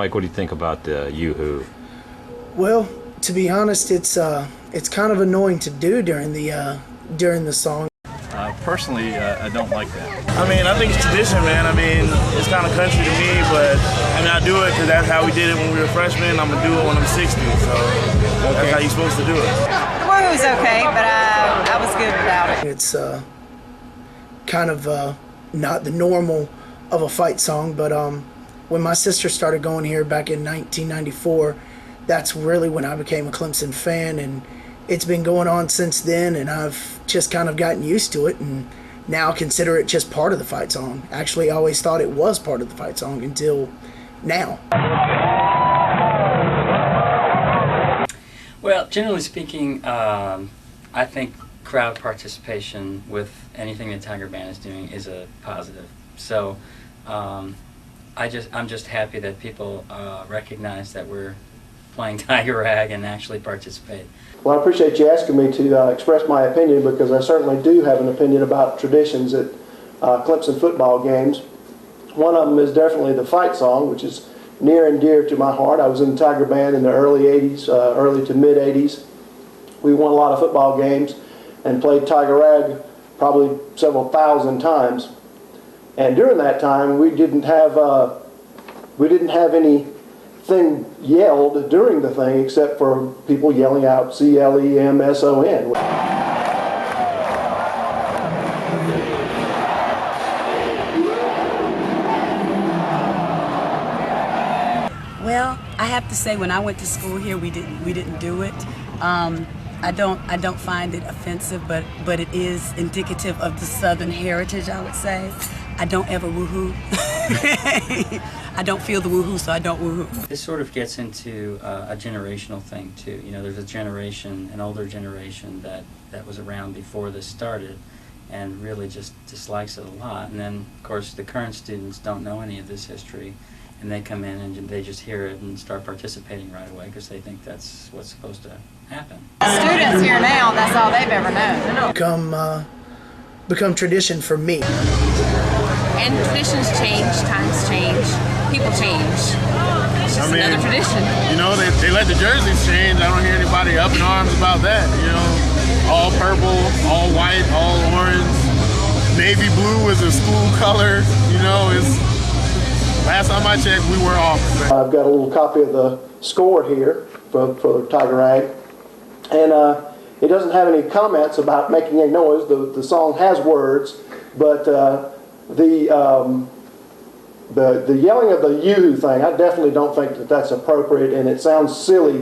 Mike, what do you think about the WooHoo? Well, to be honest, it's kind of annoying to do during the song. Personally, I don't like that. I mean, I think it's tradition, man. I mean, it's kind of country to me, but I mean, I do it because that's how we did it when we were freshmen. I'm gonna do it when I'm 60, so that's how you're supposed to do it. The WooHoo's okay, but I was good without it. It's kind of not the normal of a fight song, but when my sister started going here back in 1994, that's really when I became a Clemson fan, and it's been going on since then, and I've just kind of gotten used to it and now consider it just part of the fight song. Actually, I always thought it was part of the fight song until now. Well, generally speaking, I think crowd participation with anything that Tiger Band is doing is a positive. So I'm just happy that people recognize that we're playing Tiger Rag and actually participate. Well, I appreciate you asking me to express my opinion, because I certainly do have an opinion about traditions at Clemson football games. One of them is definitely the fight song, which is near and dear to my heart. I was in the Tiger Band in the early 80s, early to mid 80s. We won a lot of football games and played Tiger Rag probably several thousand times. And during that time, we didn't have anything yelled during the thing except for people yelling out CLEMSON. Well, I have to say, when I went to school here, we didn't do it. I don't find it offensive, but it is indicative of the Southern heritage, I would say. I don't ever woohoo. I don't feel the woohoo, so I don't woohoo. This sort of gets into a generational thing too. You know, there's a generation, an older generation that was around before this started and really just dislikes it a lot. And then, of course, the current students don't know any of this history, and they come in and they just hear it and start participating right away because they think that's what's supposed to happen. Students here now, that's all they've ever known. Become tradition for me. And traditions change, times change, people change. It's just another tradition. You know, they let the jerseys change. I don't hear anybody up in arms about that. You know, all purple, all white, all orange. Navy blue is a school color. You know, last time I checked, we were off. I've got a little copy of the score here for Tiger Rag, and it doesn't have any comments about making any noise. The song has words, but the yelling of the WooHoo thing, I definitely don't think that that's appropriate, and it sounds silly.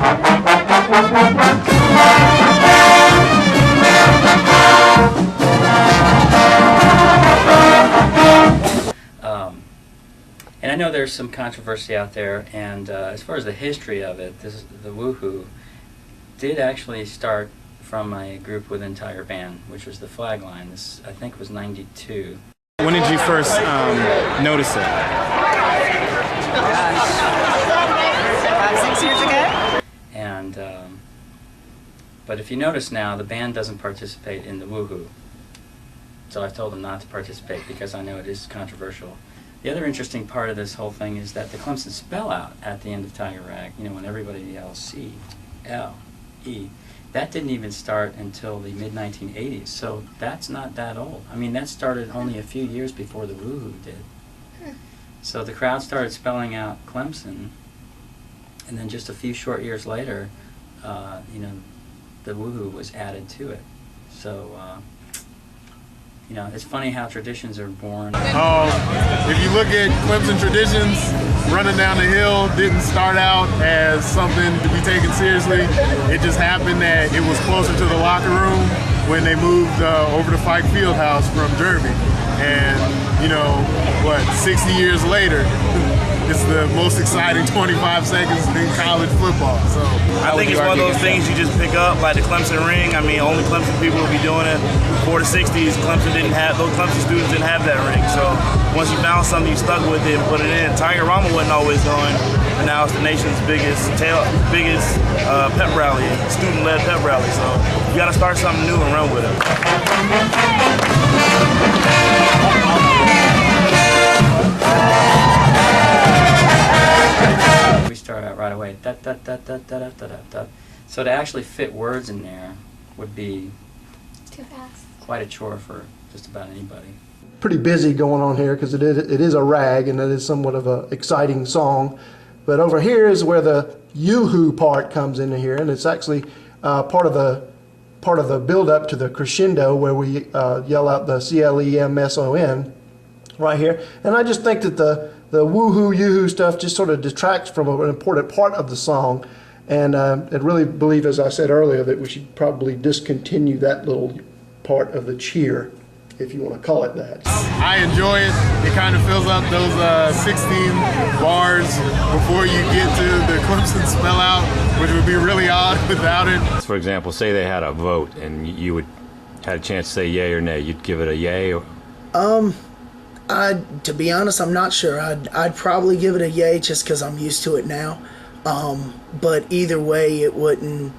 And I know there's some controversy out there, and as far as the history of it, the WooHoo did actually start from a group within Tiger Band, which was the Flag Line. This, I think, was '92. When did you first notice it? Gosh, 5-6 years ago. And but if you notice now, the band doesn't participate in the WooHoo. So I've told them not to participate because I know it is controversial. The other interesting part of this whole thing is that the Clemson spell out at the end of Tiger Rag, you know, when everybody yells C-L-E, that didn't even start until the mid-1980s, so that's not that old. I mean, that started only a few years before the WooHoo did. So the crowd started spelling out Clemson, and then just a few short years later, you know, the WooHoo was added to it. So, you know, it's funny how traditions are born. If you look at Clemson traditions, running down the hill didn't start out as something to be taken seriously. It just happened that it was closer to the locker room when they moved over to Fike Fieldhouse from Derby. And, you know, 60 years later, it's the most exciting 25 seconds in college football. So I think it's one of those things you just pick up, like the Clemson ring. I mean, only Clemson people will be doing it. Before the '60s, those Clemson students didn't have that ring. So once you found something, you stuck with it and put it in. Tiger Rama wasn't always going, but now it's the nation's biggest pep rally, student-led pep rally. So you got to start something new and run with it. way. Da, da, da, da, da, da, da, da. So to actually fit words in there would be too fast. Quite a chore for just about anybody. Pretty busy going on here because it is a rag and it is somewhat of an exciting song. But over here is where the yoo-hoo part comes into here, and it's actually part of the build-up to the crescendo where we yell out the CLEMSON right here. And I just think that the woohoo, yoo-hoo stuff just sort of detracts from an important part of the song. And I really believe, as I said earlier, that we should probably discontinue that little part of the cheer, if you want to call it that. I enjoy it. It kind of fills up those 16 bars before you get to the Clemson spell out, which would be really odd without it. For example, say they had a vote and you would had a chance to say yay or nay. You'd give it a yay? Or? To be honest, I'm not sure. I'd probably give it a yay just because I'm used to it now. But either way, it wouldn't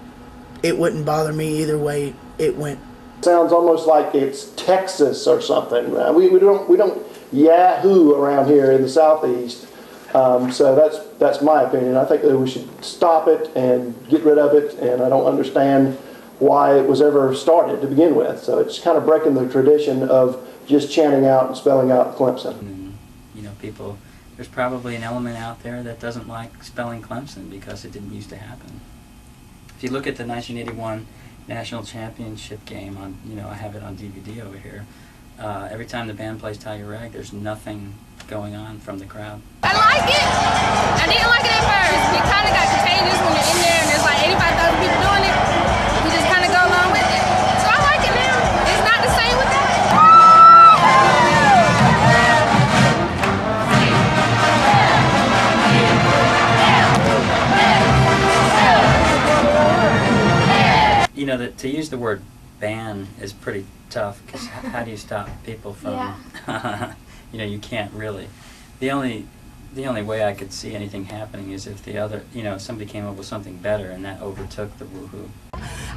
bother me. Either way, it went. Sounds almost like it's Texas or something. We don't yahoo around here in the Southeast. So that's my opinion. I think that we should stop it and get rid of it, and I don't understand why it was ever started to begin with. So it's kind of breaking the tradition of just chanting out and spelling out Clemson. You know, people, there's probably an element out there that doesn't like spelling Clemson because it didn't used to happen. If you look at the 1981 National Championship game on, you know, I have it on DVD over here. Every time the band plays Tiger Rag, there's nothing going on from the crowd. I like it. I didn't like it at first. It kind of got contagious when you're in there and there's like 85,000 people doing it. You just kind of go along with it. So I like it now. It's not the same without it. You know, to use the word ban is pretty tough, because how do you stop people from, you know, you can't really. The only way I could see anything happening is if the other, you know, somebody came up with something better and that overtook the woohoo.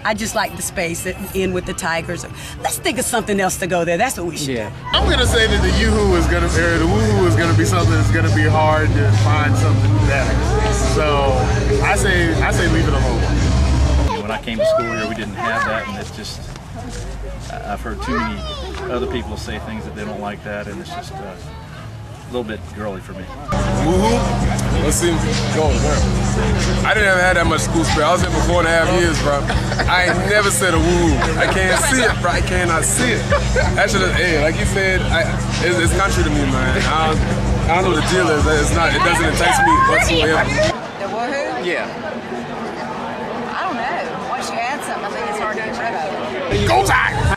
I just like the space in with the Tigers. Let's think of something else to go there. That's what we should do. I'm gonna say that the yoo-hoo is gonna, or the woohoo is gonna be something that's gonna be hard to find something better. So I say leave it alone. When I came to school here, we didn't have that, and it's just, I've heard too many other people say things that they don't like that, and it's just a little bit girly for me. Woohoo? Let's see, go there. I didn't ever have that much school spirit. I was here for 4.5 years, bro. I ain't never said a woohoo. I can't see it, bro. I cannot see it. Actually, hey, like you said, it's country to me, man. I don't know what the deal is. It doesn't entice me whatsoever. The woohoo? Yeah. I don't know. Once you add something, I think it's hard to get rid of it. Go Tigers!